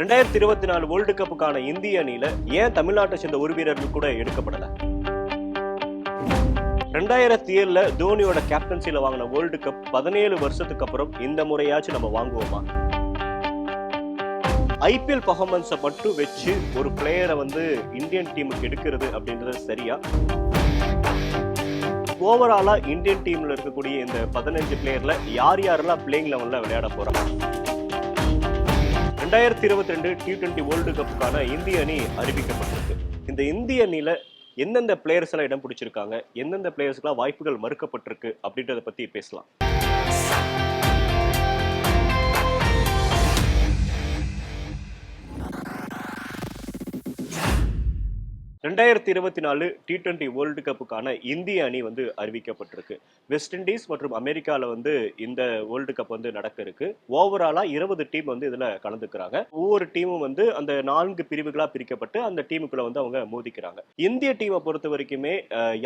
2024 world கப்புக்கான இந்திய அணியில ஏன் தமிழ்நாட்டை சேர்ந்த ஒரு வீரர்கள் கூட எடுக்கப்படல? 2007 தோனியோட கேப்டன்சில வாங்கின வேர்ல்டு கப் 17 வருஷத்துக்கு அப்புறம் இந்த முறையாச்சும் நம்ம வாங்குவோமா? ஐபிஎல் பர்ஃபார்மன்ஸை மட்டும் வச்சு ஒரு பிளேயரை இந்தியன் டீமுக்கு எடுக்கிறது அப்படின்றது சரியா? ஓவராலா இந்தியன் டீம்ல இருக்கக்கூடிய இந்த 15 பிளேயர்ல யாரெல்லாம் பிளேயிங் லெவல்ல விளையாட போறாங்க? 2022 T20 வேர்ல்டு கப்புக்கான இந்திய அணி அறிவிக்கப்பட்டிருக்கு. இந்த இந்திய அணியில எந்தெந்த பிளேயர்ஸ் எல்லாம் இடம் பிடிச்சிருக்காங்க, எந்தெந்த பிளேயர்ஸ்க்குலாம் வாய்ப்புகள் மறுக்கப்பட்டிருக்கு அப்படின்றத பத்தி பேசலாம். 2024 T20 வேர்ல்டு கப்புக்கான இந்திய அணி அறிவிக்கப்பட்டிருக்கு. வெஸ்ட் இண்டீஸ் மற்றும் அமெரிக்கால இந்த வேர்ல்டு கப் நடக்க இருக்கு. ஓவராலா 20 டீம் இதுல கலந்துக்கிறாங்க. ஒவ்வொரு டீமும் அந்த 4 பிரிவுகளா பிரிக்கப்பட்டு அந்த டீமுக்குள்ள அவங்க மோதிக்கிறாங்க. இந்திய டீமை பொறுத்த வரைக்குமே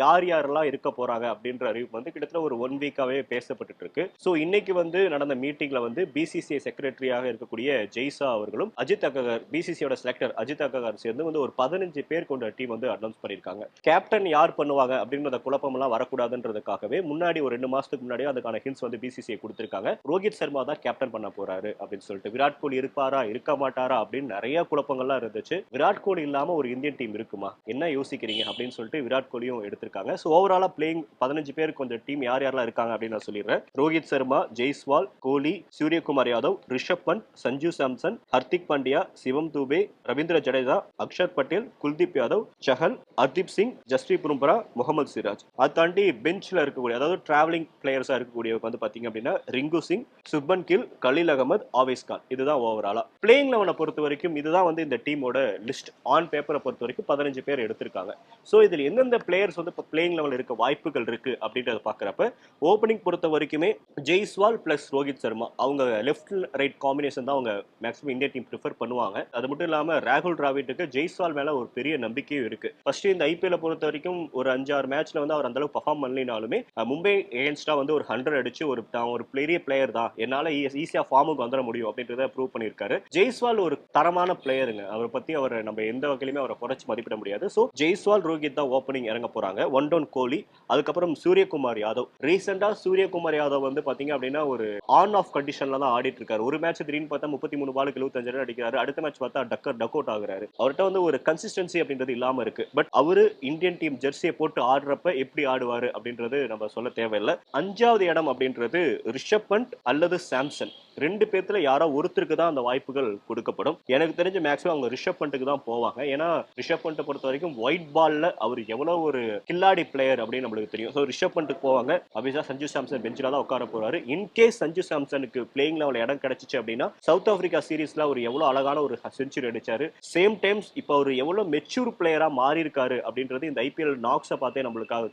யாரெல்லாம் இருக்க போறாங்க அப்படின்ற அறிவிப்பு கிட்டத்தட்ட ஒரு 1 வீக்காவே பேசப்பட்டு இருக்கு. சோ இன்னைக்கு நடந்த மீட்டிங்ல பிசிசிஐ செக்ரட்டரியாக இருக்கக்கூடிய ஜெய்சா அவர்களும் அஜித் அகர்கர் பிசிசியோட செலக்டர் அஜித் அகர்கர் சேர்ந்து ஒரு 15 பேர் கொண்ட டீம் அனௌன்ஸ் பண்ணிருக்காங்க. கேப்டன் யார் பண்ணுவாங்க அப்படிங்கறத குழப்பம் எல்லாம் வரக்கூடாதுன்றதுக்காகவே முன்னாடி ஒரு 2 மாசத்துக்கு முன்னாடி அதுக்கான ஹிண்ட்ஸ் பிசிசிஐ கொடுத்திருக்காங்க. ரோஹித் சர்மா தான் கேப்டன் பண்ண போறாரு அப்படின்னு சொல்லிட்டு. விராட் கோலி இருப்பாரா இருக்க மாட்டாரா அப்படின்னு நிறைய குழப்பங்கள்லாம் இருந்துச்சு. விராட் கோலி இல்லாம ஒரு இந்தியன் டீம் இருக்குமா, என்ன யோசிக்கிறீங்க அப்படின்னு சொல்லிட்டு விராட் கோலியும் எடுத்திருக்காங்க. சோ ஓவராலா பிளேயிங் 15 பேர் கொஞ்சம் டீம் யாரெல்லாம் இருக்காங்க அப்படின்னு நான் சொல்லிடுறேன். ரோஹித் சர்மா, ஜெய்ஸ்வால், கோலி, சூரியகுமார் யாதவ், ரிஷப் பண்ட், சஞ்சு சாம்சன், ஹர்திக் பாண்டியா, சிவம் தூபே, ரவீந்திர ஜடேஜா, அக்ஷர் பட்டேல், குல்தீப் யாதவ், சஹல், ஹர்தீப் சிங், ஜஸ்பிரீத் பும்ரா, முகமது சிராஜ். அதை தாண்டி பெஞ்ச்ல இருக்கக்கூடிய அதாவது டிராவலிங் பிளேயர்ஸா இருக்கக்கூடிய பாத்தீங்க அப்படின்னா ரிங்கு சிங், சுப்மன் கில், கலீல் அகமது, ஆவேஸ் கான். இதுதான் ஓவராலா பிளேயிங் லெவனை பொறுத்த வரைக்கும். இதுதான் இந்த டீமோட லிஸ்ட். ஆன் பேப்பரை பொறுத்த வரைக்கும் 15 பேர் எடுத்திருக்காங்க. சோ இதுல எந்தெந்த பிளேயர்ஸ் பிளேயிங் லெவல் இருக்க வாய்ப்புகள் இருக்கு அப்படின்றத பாக்குறப்ப ஓபனிங் பொறுத்த வரைக்குமே ஜெய்ஸ்வால் பிளஸ் ரோஹித் சர்மா அவங்க லெஃப்ட் ரைட் காம்பினேஷன் தான் அவங்க மேக்ஸிமம் இந்தியன் டீம் ப்ரிஃபர் பண்ணுவாங்க. அது மட்டும் இல்லாம ராகுல் டிராவிட்டுக்கு ஜெய்ஸ்வால் மேல ஒரு பெரிய நம்பிக்கையும் இருக்கு. ஃபர்ஸ்ட் இந்த ஐபிஎல் பொறுத்த வரைக்கும் ஒரு 5-6 மேட்ச்ல அவர் அந்த அளவுக்கு பெர்ஃபார்ம் பண்ணலினாலுமே மும்பை எகென்ஸ்டா ஒரு 100 அடிச்சு ஒரு பெரிய பிளேயர் தான், என்னால ஈஸியா ஃபார்முக்கு வந்துட முடியும் அப்படின்றத ப்ரூவ் பண்ணிருக்காரு. ஜெய்ஸ்வால் ஒரு தரமான பிளேயருங்க. அவரை பத்தி நம்ம எந்த வகையிலுமே அவரை குறைச்சு மதிப்பிட முடியாது. சோ ஜெய்ஸ்வால், ரோஹித் தான் ஓப்பனிங் இறங்க போறாங்க. ஒன் டவுன் கோலி, அதுக்கப்புறம் சூரியகுமார் யாதவ். ரீசெண்டா சூரியகுமார் யாதவ் பாத்தீங்க அப்படின்னா ஒரு ஆன் ஆஃப் கண்டிஷன்ல தான் ஆடிட்டு இருக்காரு. ஒரு மேட்ச் திடீர்னு பார்த்தா 33 பாலுக்கு 75 ரன் அடிக்கிறாரு. அடுத்த மேட்ச் பார்த்தா டக் அவுட் ஆகுறாரு. அவர்கிட்ட ஒரு கன்சிஸ்டன்சி அப்படின்றது இல்லாம இருக்கு. பட் அவரு இந்தியன் டீம் ஜெர்சியை போட்டு ஆடுறப்ப எப்படி ஆடுவாரு அப்படின்றது நம்ம சொல்ல தேவையில்லை. 5வது இடம் அப்படின்றது ரிஷப் பண்ட் அல்லது சாம்சன். 2 பேர்த்துல யாரோ ஒருத்தருக்கு தான் அந்த வாய்ப்புகள் கொடுக்கப்படும். எனக்கு தெரிஞ்ச மேக்ஸிமம் அவங்க ரிஷப் பண்ட்டுக்கு தான் போவாங்க. ஏன்னா ரிஷப் பண்ட்டை பொறுத்த வரைக்கும் ஒயிட் பால்ல அவர் எவ்வளவு ஒரு கில்லாடி பிளேயர் அப்படின்னு நம்மளுக்கு தெரியும். ஸோ ரிஷப் பண்ட்டுக்கு போவாங்க. அபிஷா சஞ்சு சாம்சன் பெஞ்சில தான் உட்கார போறாரு. இன்கேஸ் சஞ்சு சாம்சனுக்கு பிளேயிங் லெவல் இடம் கிடைச்சிச்சு அப்படின்னா சவுத் ஆப்பிரிக்கா சீரீஸ்ல ஒரு எவ்வளவு அழகான ஒரு செஞ்சுரி அடிச்சாரு. சேம் டைம்ஸ் இப்போ அவர் எவ்வளவு மெச்சூர் பிளேயரா மாறி இருக்காரு அப்படின்றது இந்த ஐபிஎல் நாக்ஸை பார்த்தே நம்மளுக்காக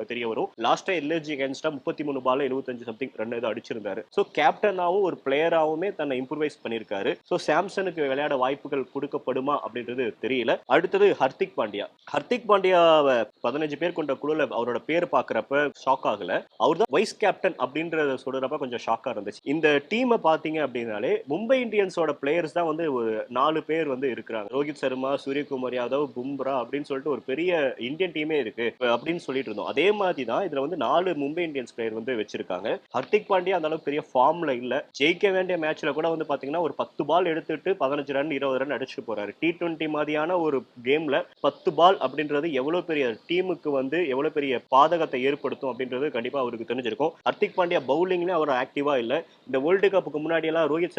தெரிய வரும். லாஸ்டா எல்ஏஜி அகேன்ஸ்டா 33 பால் 75 சம்திங் ரன் ஏதோ அடிச்சிருந்தாரு. ஸோ கேப்டனாவும் ஒரு பிளேயராவுமே தன்னை இம்ப்ரூவைஸ் பண்ணிருக்காரு. சோ சாம்சனுக்கு விளையாட வாய்ப்புகள் கொடுக்கப்படுமா அப்படின்றது தெரியல. அடுத்தது ஹர்திக் பாண்டியா. ஹர்திக் பாண்டியாவை 15 பேர் கொண்ட குழுல அவரோட பேர் பாக்குறப்ப ஷாக் ஆகல. அவர் தான் வைஸ் கேப்டன் அப்படின்றத சொல்றப்ப கொஞ்சம் ஷாக்கா இருந்துச்சு. இந்த டீமை பாத்தீங்க அப்படின்னாலே மும்பை இந்தியன்ஸோட பிளேயர்ஸ் தான் ஒரு 4 பேர் இருக்கிறாங்க. ரோஹித் சர்மா, சூரியகுமார் யாதவ், பும்ரா அப்படின்னு சொல்லிட்டு ஒரு பெரிய இந்தியன் டீமே இருக்கு அப்படின்னு சொல்லிட்டு இருந்தோம். அதே மாதிரி தான் இதுல 4 மும்பை இந்தியன்ஸ் பிளேயர் வச்சிருக்காங்க. ஹர்திக் பாண்டியா அந்த அளவுக்கு பெரிய ஃபார்ம்ல இல்ல. ஜெயிக்க வேண்டிய மேட்ச்ல கூட பாத்தீங்கன்னா ஒரு 10 பால் எடுத்துட்டு 15 ரன் 20 ரன் அடிச்சுட்டு போறாரு. T20 மாதிரியான ஒரு கேம்ல 10 பால் அப்படின்றது எவ்வளவு பெரிய டீமுக்கு எவ்வளவு பெரிய பாதகத்தை ஏற்படுத்தும் அப்படின்றது கண்டிப்பா அவருக்கு தெரிஞ்சிருக்கும். ஹர்திக் பாண்டியா பவுலிங்ல அவர் ஆக்டிவா இல்ல. இந்த வேர்ல்டு கப்புக்கு முன்னாடி எல்லாம் ரோஹித்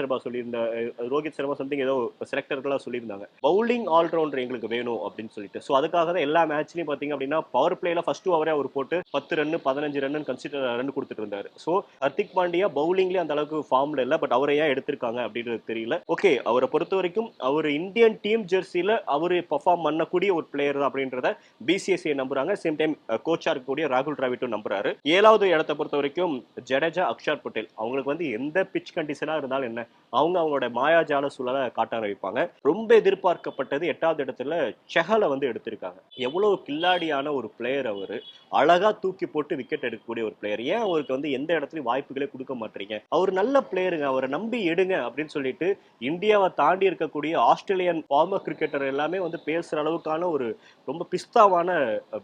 சர்மா சம்திங் ஏதோ செலக்டர்களா சொல்லியிருந்தாங்க பவுலிங் ஆல்ரவுண்டர் எங்களுக்கு வேணும் அப்படின்னு சொல்லிட்டு. சோ அதுக்காக தான் எல்லா மேட்ச்லயும் பாத்தீங்க அப்படின்னா பவர் பிளேல ஃபர்ஸ்ட் ஓவரே அவர் போட்டு 10 ரன் 15 ரன் கன்சிடர் ரன் கொடுத்துட்டு இருந்தாரு. சோ ஹர்திக் பாண்டியா பவுலிங்ல அந்த அளவுக்கு ஃபார்ம்ல இல்ல. பட் அவரை ஏன் எடுத்திருக்காங்க அப்படின்றது தெரியல. ஓகே, அவரை பொறுத்த வரைக்கும் அவர் இந்தியன் டீம் ஜெர்சியில அவரு பெர்ஃபார்ம் பண்ணக்கூடிய ஒரு பிளேயர் தான் அப்படின்றத பிசிசிஐ நம்புறாங்க. சேம் டைம் கோச்சா இருக்கக்கூடிய ராகுல் டிராவிட்டும் நம்புறாரு. 7வது இடத்தை பொறுத்த வரைக்கும் ஜடேஜா, அக்ஷர் பட்டேல். அவங்களுக்கு எந்த பிச் கண்டிஷனா இருந்தாலும் என்ன, அவங்களோட மாயாஜால சூழலை காட்ட ஆரம்பிப்பாங்க. ரொம்ப எதிர்பார்க்கப்பட்டது 8வது இடத்துல செஹலை எடுத்திருக்காங்க. எவ்வளவு கில்லாடியான ஒரு பிளேயர் அவரு. அழகா தூக்கி போட்டு விக்கெட் எடுக்கக்கூடிய ஒரு பிளேயர். ஏன் அவருக்கு எந்த இடத்துலயும் வாய்ப்புகளே கொடுக்க மாட்டீங்க? அவர் நல்ல பிளேயர் பிளேயருங்க, அவரை நம்பி எடுங்க அப்படின்னு சொல்லிட்டு இந்தியாவை தாண்டி இருக்கக்கூடிய ஆஸ்திரேலியன் ஃபார்மர் கிரிக்கெட்டர் எல்லாமே வந்து பேசுற அளவுக்கான ஒரு ரொம்ப பிஸ்தாவான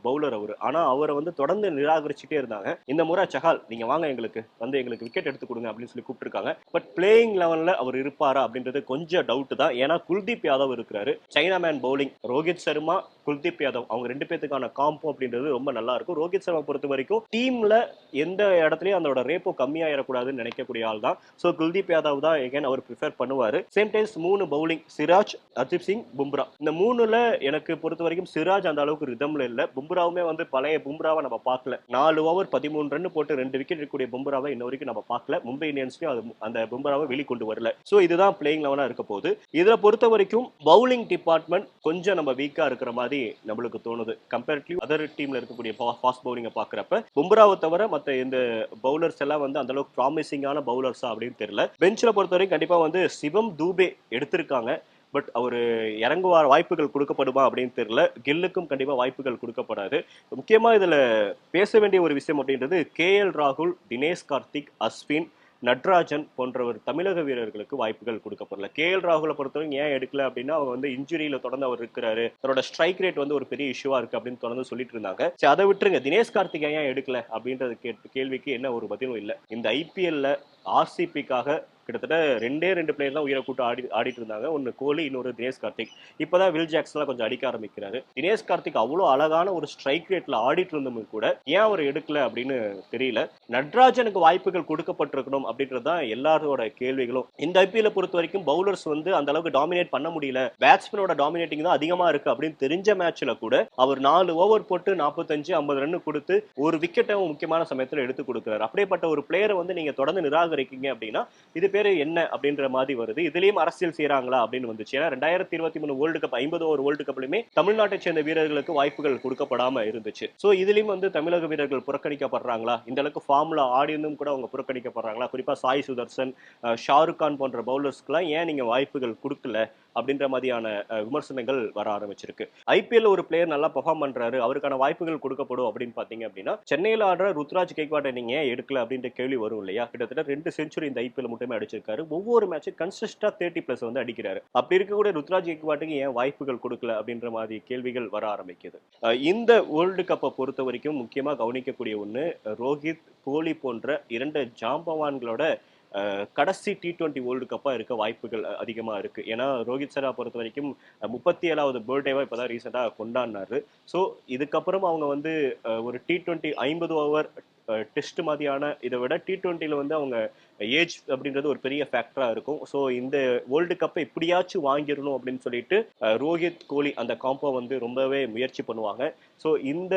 பவுலர் அவரு. ஆனா அவரை வந்து தொடர்ந்து நிராகரிச்சுட்டே இருந்தாங்க. இந்த முறை சஹால் நீங்க வாங்க எங்களுக்கு விக்கெட் எடுத்து கொடுங்க அப்படின்னு சொல்லி கூப்பிட்டுருக்காங்க. பட் பிளேயிங் லெவல்ல அவர் இருப்பாரா அப்படின்றது கொஞ்சம் டவுட் தான். ஏன்னா குல்தீப் யாதவ் இருக்கிறாரு, China man bowling, Rohit Sharma, Kuldeep Yadav அவங்க ரெண்டு பேத்துக்கான காம்போ அப்படின்றது ரொம்ப நல்லா இருக்கும். ரோஹித் சர்மா பொறுத்த வரைக்கும் டீம்ல எந்த இடத்துலயும் அதோட ரேப்போ கம்மியாயிடக்கூடாதுன்னு நினைக்கக்கூடிய ஆள் தான். ஸோ குல்தீப் யாதவ் தான் எகேன் அவர் ப்ரிஃபர் பண்ணுவாரு. Same times 3 bowling Siraj, Hardeep Singh, Bumrah. இந்த 3ல எனக்கு பொறுத்த வரைக்கும் சிராஜ் அந்த அளவுக்கு ரிதம்ல இல்ல. பும்ராவுமே வந்து பழைய பும்ராவை நம்ம பார்க்கல. 4 ஓவர் 13 ரன் போட்டு 2 விக்கெட் இருக்கக்கூடிய பும்ராவை இன்ன வரைக்கும் நம்ம பார்க்கல. மும்பை இந்தியன்ஸ்லயும் அந்த பும்ராவை வெளிக்கொண்டு வரல. ஸோ இதுதான் பிளேயிங் லெவனா இருக்க போகுது. இதுல பொறுத்த வரைக்கும் பவுலிங் டிபார்ட்மெண்ட் கொஞ்சம் நம்ம வீக்கா இருக்கிற மாதிரி நம்மளுக்கு தோணுது. கம்பேரிட்டிவ் அதர் டீம்ல இருக்கக்கூடிய ஃபாஸ்ட் பவுலிங்கை பார்க்குறப்ப பும்ராவை தவிர மற்ற இந்த பவுலர்ஸ் எல்லாம் வந்து அந்த அளவுக்கு ப்ராமிசிங்கான பவுலர்ஸா அப்படின்னு தெரியல. பெஞ்சில் பொறுத்த வரைக்கும் கண்டிப்பா வந்து சிவம் தூபே எடுத்திருக்காங்க. பட் அவர் இறங்குவார், வாய்ப்புகள் கொடுக்கப்படுமா அப்படின்னு தெரியல. கில்லுக்கும் கண்டிப்பா வாய்ப்புகள் கொடுக்கப்படாது. முக்கியமா இதுல பேச வேண்டிய ஒரு விஷயம் அப்படின்றது KL ராகுல், தினேஷ் கார்த்திக், அஸ்வின், நட்ராஜன் போன்றவர் தமிழக வீரர்களுக்கு வாய்ப்புகள் கொடுக்கப்படல. KL ராகுலை பொறுத்தவரைக்கும் ஏன் எடுக்கல அப்படின்னா அவங்க வந்து இன்ஜுரியில தொடர்ந்து அவர் இருக்கிறாரு, அவரோட ஸ்ட்ரைக் ரேட் வந்து ஒரு பெரிய இஷ்யூவா இருக்கு அப்படின்னு தொடர்ந்து சொல்லிட்டு இருந்தாங்க. சரி அதை விட்டுருங்க, தினேஷ் கார்த்திக் ஏன் எடுக்கல அப்படின்றது கேள்விக்கு என்ன ஒரு பதிலும் இல்லை. இந்த IPL RCBக்காக கிட்டத்தட்ட 2 பிளேயர் தான் உயிரை கூட்டு ஆடிட்டு இருந்தாங்க. ஒன்னு கோலி, இன்னொரு தினேஷ் கார்த்திக். இப்பதான் வில் ஜாக்ஸ்லாம் கொஞ்சம் அடிக்க ஆரம்பிக்கிறாரு. தினேஷ் கார்த்திக் அவ்வளோ அழகான ஒரு ஸ்ட்ரைக் ரேட்ல ஆடிட்டு இருந்தவங்க கூட ஏன் அவர் எடுக்கல அப்படின்னு தெரியல. நட்ராஜனுக்கு வாய்ப்புகள் கொடுக்கப்பட்டிருக்கணும் அப்படின்றதுதான் எல்லாரோட கேள்விகளும். இந்த IPL பொறுத்த வரைக்கும் பவுலர்ஸ் வந்து அந்த அளவுக்கு டாமினேட் பண்ண முடியல, பேட்ஸ்மேனோட டாமினேட்டிங் தான் அதிகமா இருக்கு அப்படின்னு தெரிஞ்ச மேட்ச்ல கூட அவர் 4 ஓவர் போட்டு 45-50 ரன் கொடுத்து ஒரு விக்கெட்டை முக்கியமான சமயத்தில் எடுத்து கொடுக்கிறார். அப்படியேப்பட்ட ஒரு பிளேயரை வந்து நீங்க தொடர்ந்து நிராகரிக்கீங்க அப்படின்னா இது பேரு என்ன அப்படின்ற மாதிரி வருது. இதுலயும் அரசியல் செய்யறாங்களா அப்படின்னு வந்துச்சு. ஏன்னா 2023 வேர்ல்டு கப் 50 ஓவர் வேர்ல்டு கப்லயுமே தமிழ்நாட்டை சேர்ந்த வீரர்களுக்கு வாய்ப்புகள் கொடுக்கப்படாம இருந்துச்சு. சோ இதுலயும் வந்து தமிழக வீரர்கள் புறக்கணிக்கப்படுறாங்களா, இந்த அளவுக்கு ஃபார்ம்ல ஆடியும் கூட அவங்க புறக்கணிக்கப்படுறாங்களா, குறிப்பா சாய் சுதர்சன், ஷாருக் கான் போன்ற பவுலர்ஸ்க்குலாம் ஏன் நீங்க வாய்ப்புகள் கொடுக்கல அப்படின்ற மாதிரியான விமர்சனங்கள் வர ஆரம்பிச்சிருக்கு. IPL ஒரு பிளேயர் நல்லா பெர்ஃபார்ம் பண்றாரு, அவருக்கான வாய்ப்புகள் கொடுக்கப்படும் அப்படின்னு பாத்தீங்க அப்படின்னா சென்னையில ஆடுற ருத்ராஜ் கெய்க்வாட்டை நீங்க ஏன் எடுக்கல அப்படின்ற கேள்வி வரும் இல்லையா. கிட்டத்தட்ட 2 செஞ்சுரி இந்த IPL மட்டுமே அடிச்சிருக்காரு. ஒவ்வொரு மேட்சும் கன்சிஸ்டா 30+ வந்து அடிக்கிறாரு. அப்படி இருக்கக்கூடிய ருத்ராஜ் கெய்க்வாட்டுக்கு ஏன் வாய்ப்புகள் கொடுக்கல அப்படின்ற மாதிரி கேள்விகள் வர ஆரம்பிக்குது. இந்த வேர்ல்டு கப்பை பொறுத்த வரைக்கும் முக்கியமா கவனிக்கக்கூடிய ஒண்ணு, ரோஹித், கோலி போன்ற 2 ஜாம்பவான்களோட கடைசி T20 வேர்ல்டு கப்பா இருக்க வாய்ப்புகள் அதிகமா இருக்கு. ஏன்னா ரோஹித் சர்மா பொறுத்த வரைக்கும் 37வது பர்த்டேவா இப்பதான் ரீசெண்டா கொண்டாடினாரு. ஸோ இதுக்கப்புறம் அவங்க வந்து ஒரு T20 50 ஓவர் டெஸ்ட் மாதிரியான இதை விட T20ல வந்து அவங்க ஏஜ் அப்படின்றது ஒரு பெரிய ஃபேக்டரா இருக்கும். ஸோ இந்த வேர்ல்டு கப்பை எப்படியாச்சும் வாங்கிடணும் அப்படின்னு சொல்லிட்டு ரோஹித், கோலி அந்த காம்போ வந்து ரொம்பவே முயற்சி பண்ணுவாங்க. ஸோ இந்த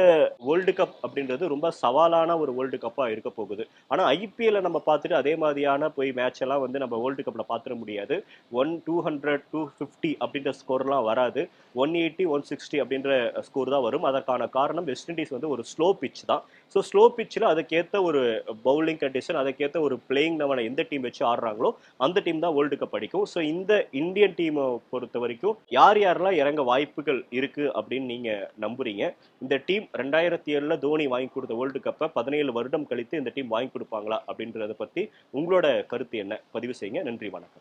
வேர்ல்டு கப் அப்படின்றது ரொம்ப சவாலான ஒரு வேர்ல்டு கப்பா இருக்க போகுது. ஆனா IPL நம்ம பார்த்துட்டு அதே மாதிரியான போய் மேட்ச் எல்லாம் வந்து நம்ம வேர்ல்டு கப்ல பார்த்துட முடியாது. 200 250 அப்படின்ற ஸ்கோர்லாம் வராது. 180 160 அப்படின்ற ஸ்கோர் தான் வரும். அதற்கான காரணம் வெஸ்ட் இண்டீஸ் வந்து ஒரு ஸ்லோ பிட்ச் தான். ஸோ ஸ்லோ பிட்ச்ல அதுக்கேற்ற ஒரு பவுலிங் கண்டிஷன், அதுக்கேற்ற ஒரு பிளேயிங் லெவனை எந்த டீம் வச்சு ஆடுறாங்களோ அந்த டீம் தான் வேர்ல்டு கப் அடிக்கும். ஸோ இந்த இந்தியன் டீமை பொறுத்த வரைக்கும் யார் யாரெல்லாம் இறங்க வாய்ப்புகள் இருக்கு அப்படின்னு நீங்க நம்புறீங்க? இந்த டீம் 2007ல தோனி வாங்கி கொடுத்த வேர்ல்டு கப்பை 17 வருடம் கழித்து இந்த டீம் வாங்கி கொடுப்பாங்களா அப்படின்றத பத்தி உங்களோட கருத்து என்ன? பதிவு செய்யுங்க. நன்றி, வணக்கம்.